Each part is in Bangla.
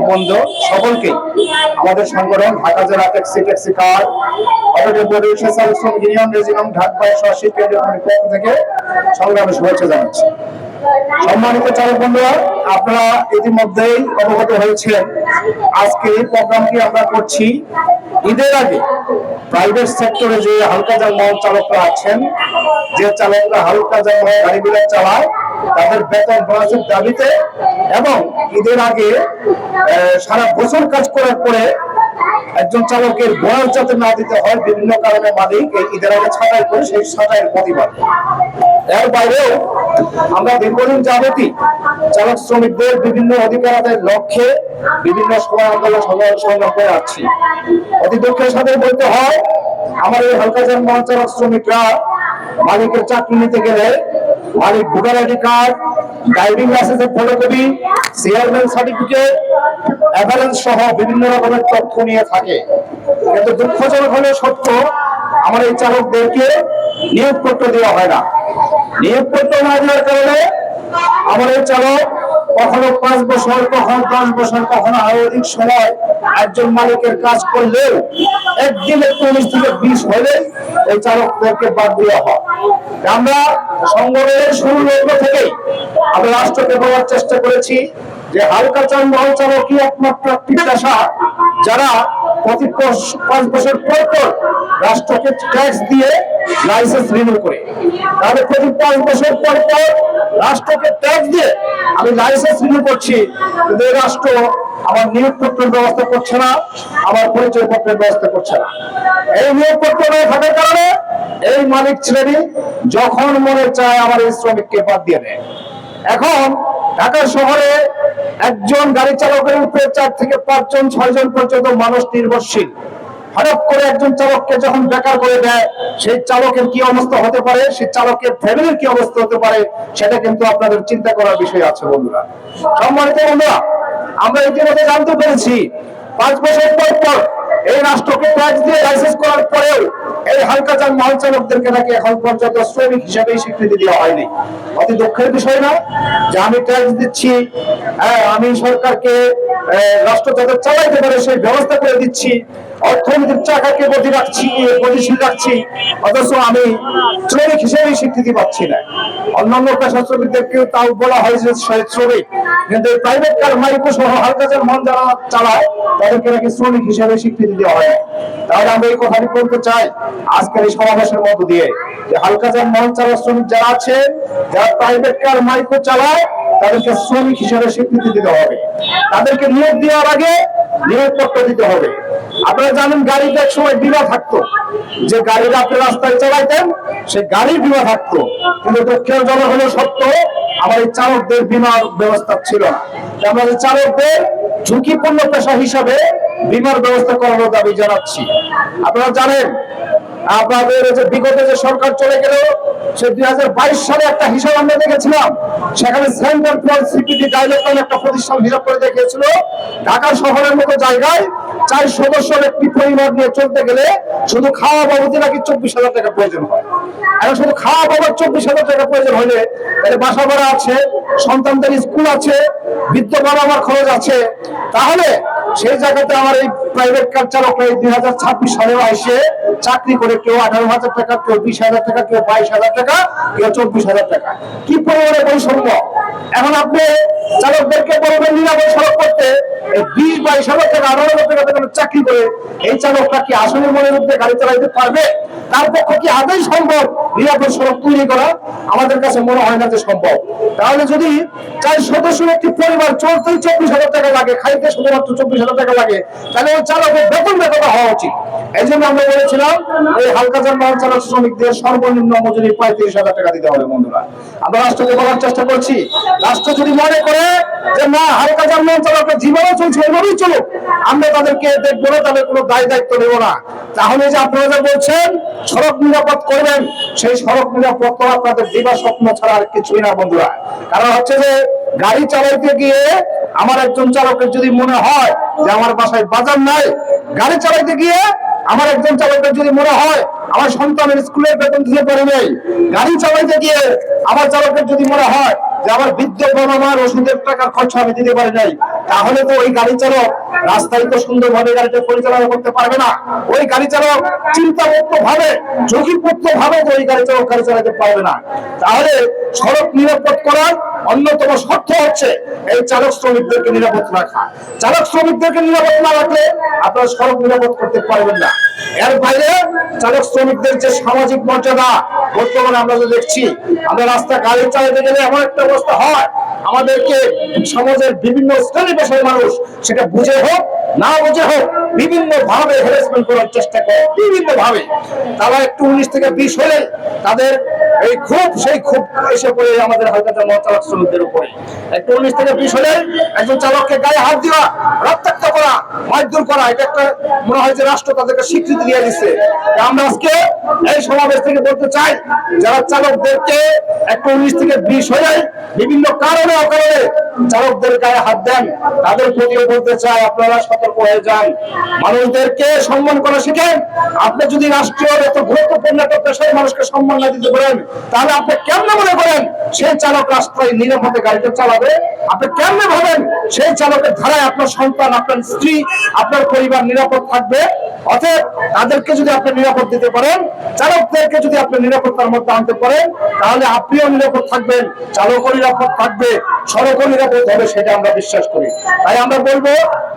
বন্ধু সকলকে আমাদের সংগঠন ঢাকা জেলা ট্যাক্সি কার ইউনিয়ন রেজিমেন্ট ঢাকা সরাসরি কেন্দ্রীয় কমিটির পক্ষ থেকে সংগ্রামে শুভেচ্ছা জানাচ্ছি। সম্মানিত চালক বন্ধুরা, আপনারা ইতিমধ্যেই অবগত হয়েছেন আজকে এই প্রোগ্রামটি আমরা করছি ঈদের আগে। প্রাইভেট সেক্টরে যে হালকা যানবাহন চালকরা আছেন, যে চালকরা হালকা যানবাহন গাড়িগুলো চালায়, তাদের বেতন বোনাসের দাবিতে এবং ঈদের আগে সারা বছর কাজ করার পরে একজন চালকের বোনাস যাতে না দিতে হয়, বিভিন্ন কারণে মালিক এই ঈদের আগে ছাঁটাই করে সেই ছাঁটাইয়ের প্রতিবাদ। এর বাইরেও আমরা দীর্ঘদিন যাবতই চালক শ্রমিকদের বিভিন্ন অধিকার আদায়ের লক্ষ্যে বিভিন্ন সময় আন্দোলন সংগ্রাম করে আসছি। অতি দুঃখের সাথে বলতে হয়, আমার এই হালকা যানবাহন চালক শ্রমিকরা মালিকের চাকরি নিতে গেলে মালিক ভোটার আইডি কার্ড, ড্রাইভিং লাইসেন্সের ফটোকপি, চেয়ারম্যান সার্টিফিকেট, অ্যাভারেন্স সহ বিভিন্ন রকমের তথ্য নিয়ে থাকে। কিন্তু দুঃখজনক হলে সত্য, আমার এই চালকদেরকে নিয়োগপত্র দেওয়া হয় না। নিয়োগপত্র না দেওয়ার কারণে আমার এই চালক কখনো 5 বছর, কখনো 10 বছর, কখনো আরো অধিক সময় একজন মালিকের কাজ করলেও একদিনে 19 থেকে 20 হলে এই চালকদেরকে বাদ দেওয়া হয়। আমরা সংগঠনের শুরু লগ্ন থেকেই আমরা রাষ্ট্রকে বলার চেষ্টা করেছি যে হালকা যানবাহন চালকই একমাত্র পেশা যারা প্রতি 5 বছর পর পর রাষ্ট্রকে ট্যাক্স দিয়ে লাইসেন্স রিনিউ করে। তাহলে প্রতি 5 বছর পর পর রাষ্ট্রকে ট্যাক্স দিয়ে আমি লাইসেন্স রিনিউ করছি, কিন্তু এই রাষ্ট্র আমার নিয়োগপত্রের ব্যবস্থা করছে না, আমার পরিচয়পত্রের ব্যবস্থা করছে না। এই নিয়োগপত্র না থাকার কারণে এই মালিক শ্রেণী যখন মনে চায় আমার এই শ্রমিককে বাদ দিয়ে দেয়। এখন ঢাকা শহরে একজন গাড়ি চালকের উপরে 4 থেকে 5 জন 6 জন পর্যন্ত মানুষ নির্ভরশীল। হঠাৎ করে একজন চালককে যখন বেকার করে দেয়, সেই চালকের কি অবস্থা হতে পারে, সেই চালকের ফ্যামিলির কি অবস্থা হতে পারে, সেটা কিন্তু আপনাদের চিন্তা করার বিষয় আছে বন্ধুরা। সম্মানিত বন্ধুরা, আমরা ইতিমধ্যে জানতে পেরেছি 5 বছর পর পর এই রাষ্ট্রকে ট্যাক্স দিয়ে লাইসেন্স করার পরেও এই হালকা যানবাহন চালকদেরকে নাকি এখন পর্যন্ত শ্রমিক হিসেবে স্বীকৃতি দেওয়া হয়নি। অতি দুঃখের বিষয় না যে আমি ট্যাক্স দিচ্ছি, আমি সরকারকে রাষ্ট্র যাতে চালাইতে পারে সেই ব্যবস্থা করে দিচ্ছি, অর্থনীতির চাকাকে গতিশীল রাখছি, অথচ আমি শ্রমিক হিসেবে স্বীকৃতি পাচ্ছি না। অন্যান্য পেশা শ্রমিকদেরকে তাও বলা হয় যে শ্রমিক, কিন্তু প্রাইভেট কার মালিক সহ হালকা যানবাহন যারা চালায় তাদেরকে নাকি শ্রমিক হিসেবে স্বীকৃতি দেওয়া হয়। তাহলে আমরা এই কথাটি বলতে চাই আজকের এই সমাবেশের মধ্য দিয়ে যে হালকা যানবাহন চালক শ্রমিক যারা আছে, যারা প্রাইভেট কার মালিক চালায়, তাদেরকে শ্রমিক হিসেবে স্বীকৃতি দিতে হবে। তাদেরকে নিয়োগ দেওয়ার আগে নিয়োগপত্র দিতে হবে। আপনারা জানেন গাড়িতে এক সময় বিমা থাকতো, যে গাড়িটা আপনি রাস্তায় চালাইতেন সেই গাড়ির বিমা থাকতো, কিন্তু দুঃখের জনক হলো সত্য আমার এই চালকদের বিমার ব্যবস্থা ছিল না। আমাদের চালকদের ঝুঁকিপূর্ণ পেশা হিসাবে বিমার ব্যবস্থা করানোর দাবি জানাচ্ছি। আপনারা জানেন আপনাদের যে বিগত যে সরকার চলে গেল, সে 2022 সালে একটা হিসাব আমরা দেখেছিলাম, সেখানে সেন্টার ফর সিকিউরিটি গাইডলাইন একটা প্রতিষ্ঠান হিসাব করে দেখিয়েছিল ঢাকা শহরের মতো জায়গায় 4 সদস্যের একটি পরিবার নিয়ে চলতে গেলে শুধু খাওয়া বাবদে নাকি 24,000 টাকা প্রয়োজন হয়। এখন শুধু খাওয়া বাবদ 24,000 টাকা প্রয়োজন হলে তাহলে বাসা ভাড়া আছে, সন্তানদের স্কুল আছে, বৃদ্ধ বাবা মার খরচ আছে। তাহলে সেই জায়গাতে আমার এই প্রাইভেট কার চালকরা 2026 সালেও এসে চাকরি করে কেউ 18,000 টাকা, কেউ 20,000 টাকা, কেউ 22,000 টাকা, কেউ 24,000 টাকা। কি পরিমাণে বৈষম্য! এখন আপনি চালকদেরকে বলবেন নিরাপদ সড়ক করতে, 20-22,000 টাকা, 18,000 টাকা বেতনে চাকরি করে এই চালকরা কি আসলে মনের মধ্যে গাড়ি চালাইতে পারবে? তার পক্ষে কি আদৌ সম্ভব নিরাপদ সড়ক তৈরি করা? আমাদের কাছে মনে হয় না যে সম্ভব। তাহলে যদি 4 সদস্যের একটি পরিবার চলতেই 24,000 টাকা লাগে, খাইতে শুধুমাত্র 24,000 টাকা লাগে, তাহলে ওই চালকের বেতন হওয়া উচিত। এই জন্য আমরা বলেছিলাম এই হালকা যানবাহন চালক শ্রমিকদের সর্বনিম্ন মজুরি 35,000 টাকা দিতে হবে। বন্ধুরা, আমরা রাষ্ট্রকে বলার চেষ্টা করছি, রাষ্ট্র যদি মনে করে যে না হালকা যানবাহন চালকের জীবনও চলছে এভাবেই চলুক, আমরা তাদেরকে দেখবো না, তাদের কোনো দায়িত্ব নেব না, তাহলে যে আপনারা যা বলছেন সড়ক নিরাপদ করবেন, সেই সড়ক নিরাপদ করা আপনাদের দিবা স্বপ্ন ছাড়া আর কিছুই না বন্ধুরা। কারণ হচ্ছে যে গাড়ি চালাইতে গিয়ে আমার একজন চালকের যদি মনে হয় যে আমার বাসায় বাজার নাই, গাড়ি চালাইতে গিয়ে আমার একজন চালকের যদি মনে হয় আমার সন্তানের স্কুলের বেতন দিতে পারি নাই, গাড়ি চালাইতে গিয়ে আমার চালকের যদি মনে হয় যে আমার বৃদ্ধ বাবা মার ওষুধের টাকার খরচ আমি দিতে পারি নাই, তাহলে তো ওই গাড়ি চালক রাস্তায় তো সুন্দরভাবে গাড়িটা পরিচালনা করতে পারবে না। ওই গাড়ি চালক চিন্তামুক্ত ভাবে, ঝুঁকিমুক্ত ভাবে ওই গাড়ি চালক গাড়ি চালাতে পারবে না। তাহলে সড়ক নিরাপদ করার অন্যতম শর্ত হচ্ছে এই চালক শ্রমিকদেরকে নিরাপদ রাখা। চালক শ্রমিকদেরকে নিরাপদ না রাখলে আপনারা সড়ক নিরাপদ করতে পারবেন না। এর বাইরে চালক শ্রমিকদের যে সামাজিক মর্যাদা বর্তমানে আমরা যে দেখছি, আমরা রাস্তা গাড়ি চালাতে গেলে এমন একটা অবস্থা হয়, আমাদেরকে সমাজের বিভিন্ন শ্রেণী পেশার মানুষ সেটা বুঝে হোক না বুঝে হোক বিভিন্ন ভাবে হ্যারাসমেন্ট করার চেষ্টা করে, বিভিন্ন ভাবে। তারা একটু 19 থেকে 20 হলে তাদের এই সেই ক্ষোভ এসে পড়ে আমাদের হালকাটা চালক শ্রমিকদের উপরে। একটু 19 থেকে 20 হলে একজন চালককে গায়ে হাত দেওয়া, রক্তাক্ত করা, মারধর করা, এটা একটা মনে হয় যে রাষ্ট্র তাদেরকে স্বীকৃতি দিয়ে দিচ্ছে। আমরা আজকে এই সমাবেশ থেকে বলতে চাই, যারা চালকদেরকে একটু 19 থেকে 20 হলে বিভিন্ন কারণে অকারণে চালকদের গায়ে হাত দেন, তাদের প্রতিও বলতে চাই আপনারা সতর্ক হয়ে যান, মানুষদেরকে সম্মান করা শিখেন। আপনি যদি রাষ্ট্রীয় এত গুরুত্বপূর্ণ একটা পেশায় মানুষকে সম্মান না দিতে পারেন, তাহলে আপনি কেমনে মনে করেন সেই চালক রাস্তায় নিরাপদে গাড়িটা চালাবে? আপনি কেমনে ভাবেন সেই চালকের ধারায় আপনার সন্তান, আপনার স্ত্রী, আপনার পরিবার নিরাপদ থাকবে? অতএব তাদেরকে যদি আপনি নিরাপদ দিতে পারেন, চালকদেরকে যদি আপনি নিরাপত্তার মধ্যে আনতে পারেন, তাহলে আপনিও নিরাপদ থাকবেন, চালকও নিরাপদ থাকবে, সড়কও নিরাপদ হবে, সেটা আমরা বিশ্বাস করি। তাই আমরা বলবো,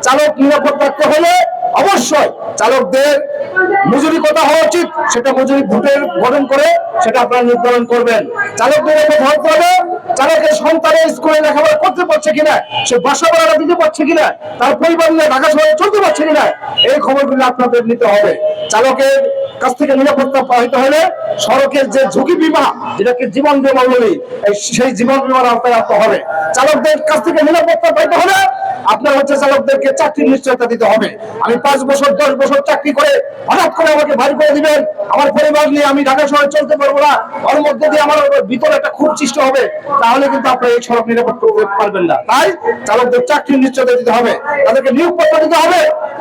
চালক নিরাপদ থাকতে হলে অবশ্যই চালকদের মজুরি কত হওয়া উচিত সেটা মজুরি গঠন করে সেটা আপনারা নির্ধারণ করবেন। চালকদের নিরাপদ হতে হবে, চালকের সন্তানের স্কুলে লেখাপড়া করতে পারছে কিনা, সে বাসা ভাড়া দিতে পারছে কিনা, তার পরিবার নিয়ে ঢাকা শহরে চলতে পারছে কিনা, এই খবরগুলো আপনাদের নিতে হবে। চালকের কাছ থেকে নিরাপত্তা পাইতে হলে সড়কের যে ঝুঁকি বীমা, যেটাকে জীবন বীমা বলি, সেই জীবন বীমার আওতায় আনতে হবে। চালকদের কাছ থেকে নিরাপত্তা পাইতে হলে আপনার হচ্ছে চালকদেরকে চাকরির নিশ্চয়তা দিতে হবে। আমি 5 বছর 10 বছর চাকরি করে হঠাৎ করে আমাকে বাড়ি করে দিবেন, আমার পরিবার নিয়ে আমি ঢাকা শহরে চলতে পারবো না, ওর মধ্যে দিয়ে আমার ভিতরে একটা খুব সৃষ্টি হবে, তাহলে কিন্তু আপনারা এই সড়ক নিরাপদ করতে পারবেন না। তাই চালকদের চাকরির নিশ্চয়তা দিতে হবে, তাদেরকে নিয়োগপত্র দিতে হবে,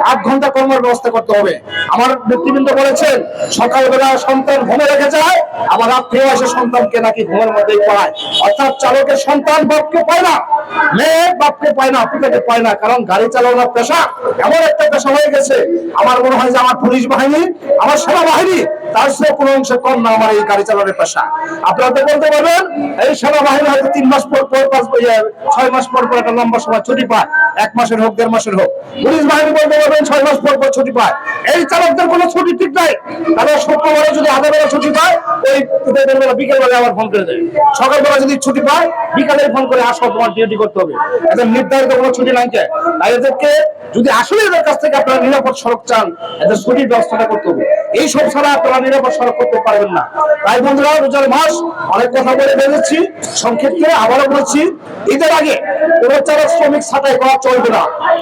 8 ঘন্টা কর্মের ব্যবস্থা করতে হবে। আমার ব্যক্তিবৃন্দ বলেছেন সকালবেলা সন্তান ঘুমে রেখে যায়, আবার রাত্রেও এসে সন্তানকে নাকি ঘুমের মধ্যেই পড়ায়। অর্থাৎ চালকের সন্তান বাপকে পায় না, মেয়ে বাপকে পায় না, পিতাকে পায় না। কারণ গাড়ি চালানোর পেশা এমন একটা পেশা হয়ে গেছে, আমার মনে হয় যে আমার পুলিশ বাহিনী, আমার সেনাবাহিনী তার চেয়ে কোনো অংশে কম না আমার এই গাড়ি চালানোর পেশা। আপনারা তো বলতে পারবেন এই সেনাবাহিনী হয়তো 3 মাস পর 6 মাস পর একটা লম্বা সময় ছুটি পায়, 1 মাসের হোক 1.5 মাসের হোক। পুলিশ বাহিনী বলতে পারবেন 6 মাস পর ছুটি পায়। এই চালকদের কোনো ছুটি ঠিক নাই। তারা শুক্রবারে যদি আধা বেলা ছুটি পায়, ওই বিকেল বেলা আবার ফোন করে দেয়, সকালবেলা যদি ছুটি পায় বিকালে ফোন করে আসো তোমার ডিউটি করতে হবে। এদের নির্ধারিত কোনো ছুটি নাই। তাই এদেরকে যদি আসলে এদের কাছ থেকে আপনারা নিরাপদ সড়ক চান, এদের ছুটির ব্যবস্থাটা করতে হবে। এই সব ছাড়া আপনারা নিরাপদ সড়ক করতে পারবেন না। তাই বন্ধুরা, রোজার মাস, অনেক কথা বলে বেরিয়েছি, সংক্ষেপে আবারও বলছি, ঈদের আগে কোন চালক শ্রমিক ছাঁটাই করা চলবে না।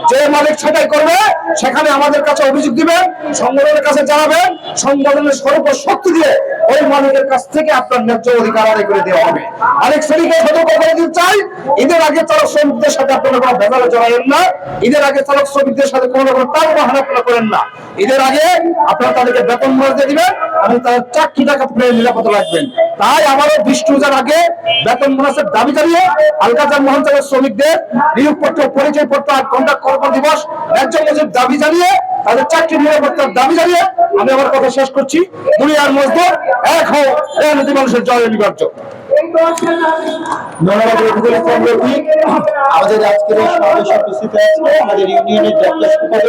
যে মালিক ছাঁটাই করবে সেখানে আমাদের কাছে অভিযোগ দিবেন, সংগঠনের কাছে জানাবেন, সংগঠনের সর্বশক্তি দিয়ে ওই মালিকের কাছ থেকে আপনার ন্যায্য অধিকার আদায় করে দেওয়া হবে। মালিক শ্রেণীকে সতর্ক করে দিতে চাই, ঈদের আগে চালক শ্রমিকদের সাথে আপনারা কোনো ভেজালে জড়াবেন না। ঈদের আগে চালক শ্রমিকদের সাথে কোনো রকম টালবাহানা আপনারা করেন না। ঈদের আগে আপনারা তাদেরকে বেতন দিয়ে দিবেন এবং তাদের চাকরিটা আপনারা নিরাপদ রাখবেন। তাই আমারও 20 রোজার আগে বেতন বোনাসের দাবি জানিয়ে হালকা যানবাহন চালক শ্রমিকদের নিয়োগপত্র, পরিচয়পত্র, 8 ঘন্টা কর্ম দিবস, ন্যায্য মজুর দাবি জানিয়ে, তাদের চাকরি নিরাপত্তার দাবি জানিয়ে আমি আমার কথা শেষ করছি। দুনিয়ার মজদুর এক হোক, এই নদী মানুষের জয় অনিবার্য। আমাদের আজকের এই সমাবেশে উপস্থিত আছে আমাদের ইউনিয়নের